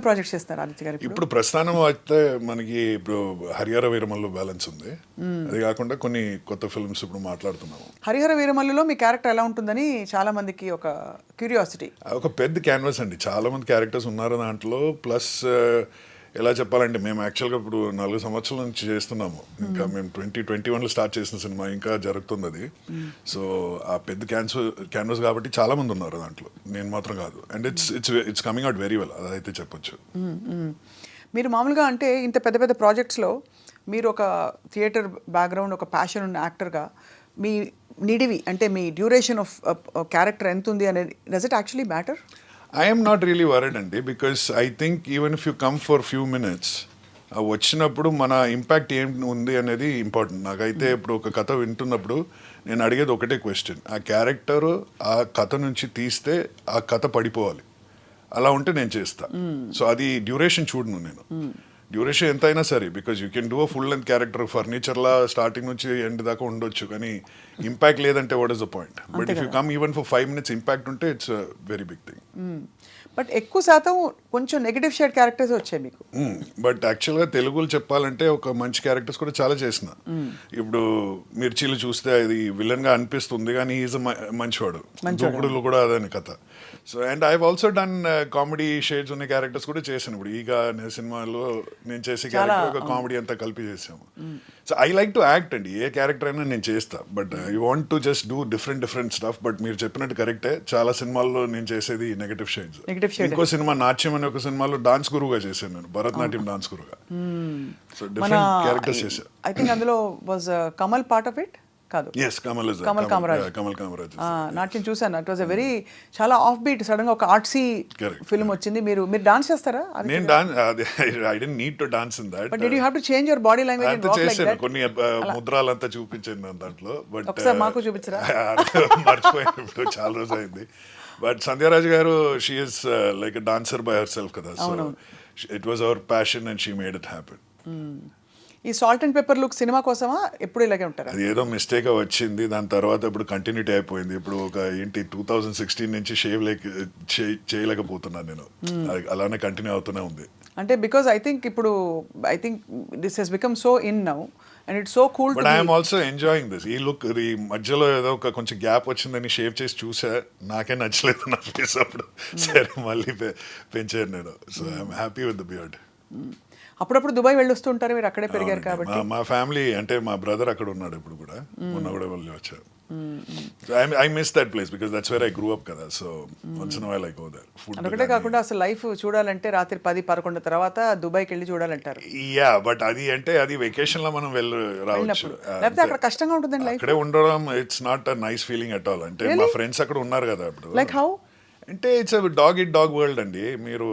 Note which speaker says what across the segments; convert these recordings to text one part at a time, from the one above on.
Speaker 1: Projects చేస్తున్నారు ఆదిత్య గారు
Speaker 2: ఇప్పుడు ప్రస్థానం అయితే మనకి ఇప్పుడు హరిహర వీరమల్లు బ్యాలెన్స్ ఉంది. అది కాకుండా కొన్ని కొత్త ఫిల్మ్స్ ఇప్పుడు మాట్లాడుతున్నాము.
Speaker 1: హరిహర వీరమల్లులో మీ క్యారెక్టర్ ఎలా ఉంటుందని చాలా మందికి ఒక క్యూరియాసిటీ.
Speaker 2: ఒక పెద్ద క్యాన్వాస్ అండి, చాలా మంది క్యారెక్టర్స్ ఉన్నారు దాంట్లో. ప్లస్ ఎలా చెప్పాలంటే మేము యాక్చువల్గా ఇప్పుడు 4 సంవత్సరాల నుంచి చేస్తున్నాము. ఇంకా మేము 2021లో స్టార్ట్ చేసిన సినిమా ఇంకా జరుగుతుంది అది. సో ఆ పెద్ద క్యాన్వాస్ కాబట్టి చాలా మంది ఉన్నారు దాంట్లో, నేను మాత్రం కాదు. And it's coming out very well, అదైతే చెప్పొచ్చు.
Speaker 1: మీరు మామూలుగా అంటే ఇంత పెద్ద పెద్ద ప్రాజెక్ట్స్లో మీరు ఒక థియేటర్ బ్యాక్గ్రౌండ్, ఒక ప్యాషన్ ఉన్న యాక్టర్గా మీ నిడివి అంటే మీ డ్యూరేషన్ ఆఫ్ క్యారెక్టర్ ఎంత ఉంది అనేది does it actually matter?
Speaker 2: I am not really worried అండి, because I think even if you come for few minutes వచ్చినప్పుడు మన ఇంపాక్ట్ ఏం ఉంది అనేది ఇంపార్టెంట్. నాకైతే ఇప్పుడు ఒక కథ వింటున్నప్పుడు నేను అడిగేది ఒకటే క్వశ్చన్, ఆ క్యారెక్టర్ ఆ కథ నుంచి తీస్తే ఆ కథ పడిపోవాలి, అలా ఉంటే నేను చేస్తా. సో అది డ్యూరేషన్ చూడను నేను, డ్యూరేషన్ ఎంత అయినా సరే, because you can do a full length character ఫర్నిచర్లా స్టార్టింగ్ నుంచి ఎండ్ దాకా ఉండొచ్చు, కానీ ఇంపాక్ట్ లేదంటే what is the point? But if you come even for 5 minutes impact ఉంటే it's very big thing.
Speaker 1: But ఎక్కువ శాతం కొంచెం నెగటివ్ షేడ్ క్యారెక్టర్స్ వచ్చాయి మీకు.
Speaker 2: బట్ యాక్చువల్గా తెలుగులో చెప్పాలంటే ఒక మంచి క్యారెక్టర్స్ కూడా చాలా చేసిన. ఇప్పుడు మిర్చీలు చూస్తే అది విలన్గా అనిపిస్తుంది, కానీ ఈజ్ మంచివాడు. దూకుడులో కూడా అదే కథ. So and I also done comedy shades ఉన్న క్యారెక్టర్స్ కూడా చేశాను. ఇప్పుడు ఈగ అనే సినిమాలో నేను చేసే క్యారెక్టర్ ఒక కామెడీ అంతా కలిపి చేసాము. So I like to act అండి, ఏ క్యారెక్టర్ అయినా నేను చేస్తా. But I want to just do different stuff. But మీరు చెప్పినట్టు కరెక్టే, చాలా సినిమాల్లో నేను చేసేది నెగటివ్ షేడ్స్. ఇంకో సినిమా నాట్యం అనే ఒక సినిమాలో డాన్స్ గురువుగా చేశాను నేను, భరతనాట్యం డాన్స్ గురువుగా. సో డిఫరెంట్ క్యారెక్టర్స్ చేశాను.
Speaker 1: ఐ థింక్ అందులో was Kamal part of it కాదు?
Speaker 2: yes, కమల్ కామరాజ్.
Speaker 1: నాట్యం చూసాను. ఇట్ వాజ్ ఎ వెరీ చాలా ఆఫ్ బీట్, సడన్ గా ఒక ఆర్ట్సీ ఫిల్మ్ వచ్చింది. మీరు డాన్స్ చేస్తారా?
Speaker 2: నేను dance I don't need to dance in that,
Speaker 1: but did you have to change your body language and walk like that?
Speaker 2: కొన్ని ముద్రలంతా చూపించాను దాంట్లో. బట్
Speaker 1: ఒకసారి మాకు చూపించరా?
Speaker 2: మర్చిపోయాను, ఇప్పుడు చాలా రోజు అయింది. బట్ సంధ్యారాజ్ గారు she is like a dancer by herself కదా. So it was our passion and she made it happen.
Speaker 1: ఈ salt and pepper look cinema కోసమా ఎప్పుడు ఇలాగే ఉంటారా?
Speaker 2: అది ఏదో మిస్టేక్ వచ్చింది, దాని తర్వాత ఇప్పుడు కంటిన్యూటీ అయిపోయింది. ఇప్పుడు ఒక 2016 నుంచి షేవ్ చేయలేకపోతున్నాను నేను, అలానే కంటిన్యూ అవుతూనే ఉంది.
Speaker 1: అంటే బికాజ్ ఐ థింక్ ఇప్పుడు this has become so in now and it's so cool.
Speaker 2: But I'm also enjoying this. ఈ లుక్ ఈ మధ్యలో ఏదో ఒక కొంచెం గ్యాప్ వచ్చిందని షేవ్ చేసి చూసా, నాకే నచ్చలేదు నా ఫేస్. అప్పుడు సరే మళ్ళీ పెంచాను నేను. So I'm happy with the beard.
Speaker 1: అప్పుడప్పుడు దుబాయ్ వెళ్ళొస్తూ ఉంటారు, మీరు అక్కడే పెరిగారు కాబట్టి.
Speaker 2: మా ఫ్యామిలీ అంటే మా బ్రదర్ అక్కడ ఉన్నాడు ఇప్పుడు కూడా, మొన్న కూడా వెళ్ళి వచ్చారు. I miss that place because that's where I grew up కదా. So once in a while I go there.
Speaker 1: అదొకటే కాకుండా అసలు లైఫ్ చూడాలంటే రాత్రి 10-11 తర్వాత దుబాయ్కి వెళ్ళి చూడాలంటారు.
Speaker 2: యా, బట్ అది అంటే అది వెకేషన్ లో మనం వెళ్ళి రావచ్చు,
Speaker 1: లేకపోతే అక్కడ కష్టంగా ఉంటుందండి లైఫ్.
Speaker 2: అక్కడే ఉండడం it's not a nice feeling at all. అంటే మా ఫ్రెండ్స్ అక్కడ ఉన్నారు కదా ఇప్పుడు.
Speaker 1: Like how?
Speaker 2: అంటే it's dog eat dog world అండి. మీరు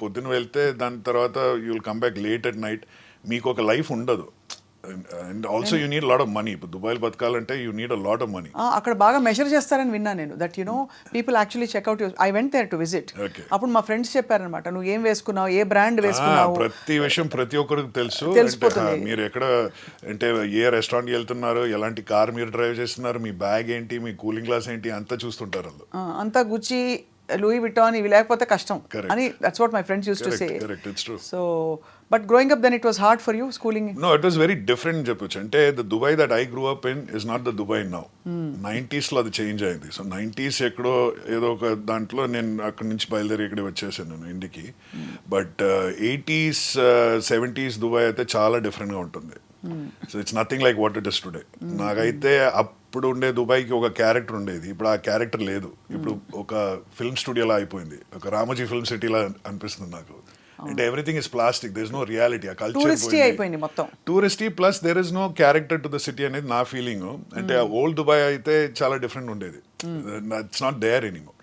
Speaker 2: పొద్దున వెళ్తే దాని తర్వాత you will come back late at night. మీకు ఒక లైఫ్ ఉండదు. And also you need lot of money. ఇప్పుడు దుబాయ్ బతకాలంటే you need a lot of money.
Speaker 1: అక్కడ బాగా మెజర్ చేస్తారని విన్నా నేను, that you know people actually checkout. I went there to visit. అప్పుడు మా ఫ్రెండ్స్ చెప్పారనమాట, నువ్వు ఏం వేసుకున్నావు, ఏ బ్రాండ్ వేసుకున్నావు,
Speaker 2: ప్రతి విషయం ప్రతి ఒక్కరికి తెలుసు. మీరు ఎక్కడ అంటే ఏ రెస్టారెంట్కి వెళ్తున్నారు, ఎలాంటి కార్ మీరు డ్రైవ్ చేస్తున్నారు, మీ బ్యాగ్ ఏంటి, మీ కూలింగ్ గ్లాస్ ఏంటి, అంతా చూస్తుంటారు వాళ్ళు.
Speaker 1: అంతా గుచ్చి లూయి విటాన్ ఇవి లేకపోతే కష్టం అని. That's what my friends used to say. So but growing up then it was hard for you schooling?
Speaker 2: No, it was very different చెప్పొచ్చు. అంటే the Dubai that I grew up in is not the Dubai now. 90s లో అది change అయింది. So 90s ఎక్కడో ఏదో ఒక దాంట్లో నేను అక్కడి నుంచి బయలుదేరి ఇక్కడ వచ్చేసాను నేను ఇండికి. బట్ 80s 70s దుబాయ్ అయితే చాలా డిఫరెంట్గా ఉంటుంది. So it's nothing like what it is today. నాకైతే అప్పుడు ఉండే దుబాయ్కి ఒక క్యారెక్టర్ ఉండేది, ఇప్పుడు ఆ క్యారెక్టర్ లేదు. ఇప్పుడు ఒక ఫిల్మ్ స్టూడియోలా అయిపోయింది, ఒక రామోజీ ఫిల్మ్ సిటీలా అనిపిస్తుంది నాకు. అంటే everything is plastic, there is no reality. ఆ కల్చర్
Speaker 1: అయిపోయింది మొత్తం
Speaker 2: touristy, plus there is no character to the city అనేది నా ఫీలింగ్. అంటే ఓల్డ్ దుబాయ్ అయితే చాలా డిఫరెంట్ ఉండేది. It's not there anymore.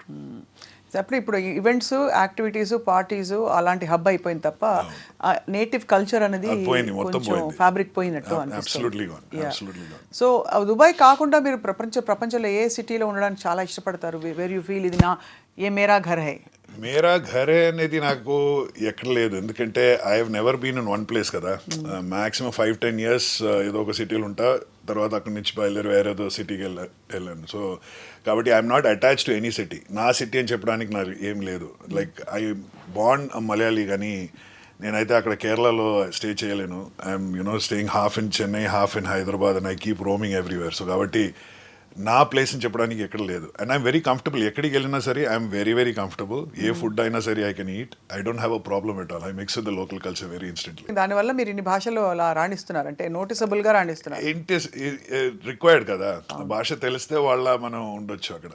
Speaker 1: ఇప్పుడు ఈవెంట్స్, యాక్టివిటీస్, పార్టీస్ అలాంటి హబ్ అయిపోయింది తప్ప నేటివ్ కల్చర్ అనేది కొంచెం ఫ్యాబ్రిక్ పోయినట్టు అనిపిస్తుంది. సో దుబాయ్ కాకుండా మీరు ప్రపంచంలో ఏ సిటీలో ఉండడానికి చాలా ఇష్టపడతారు? వేర్ యూ ఫీల్ ఇది ఏ మేరా ఘర్ హై.
Speaker 2: మేరా ఘరే అనేది నాకు ఎక్కడ లేదు, ఎందుకంటే I have never been in one place కదా. మ్యాక్సిమం 5-10 years ఏదో ఒక సిటీలో ఉంటా, తర్వాత అక్కడి నుంచి బయలుదేరి వేరేదో సిటీకి వెళ్ళాను. సో కాబట్టి I'm not attach to any city. నా సిటీ అని చెప్పడానికి నాకు ఏం లేదు. లైక్ ఐ బాండ్ మలయాళీ, కానీ నేనైతే అక్కడ కేరళలో స్టే చేయలేను. I'm staying half in Chennai, half in Hyderabad, and I keep roaming everywhere. So కాబట్టి నా ప్లేస్ అని చెప్పడానికి ఎక్కడ లేదు. And I'm very comfortable. ఎక్కడికి వెళ్ళినా సరే I'm very very comfortable. A food అయినా సరే I can eat. I don't have a problem at all. I mix with the local culture very instantly.
Speaker 1: దానివల్ల మీరు ఇన్ని భాషలు అలా రాణిస్తున్నారు అంటే నోటిసబుల్గా రాణిస్తున్నారు.
Speaker 2: ఇంట్ రిక్వైర్డ్ కదా. భాష తెలిస్తే వాళ్ళ మనం ఉండొచ్చు అక్కడ.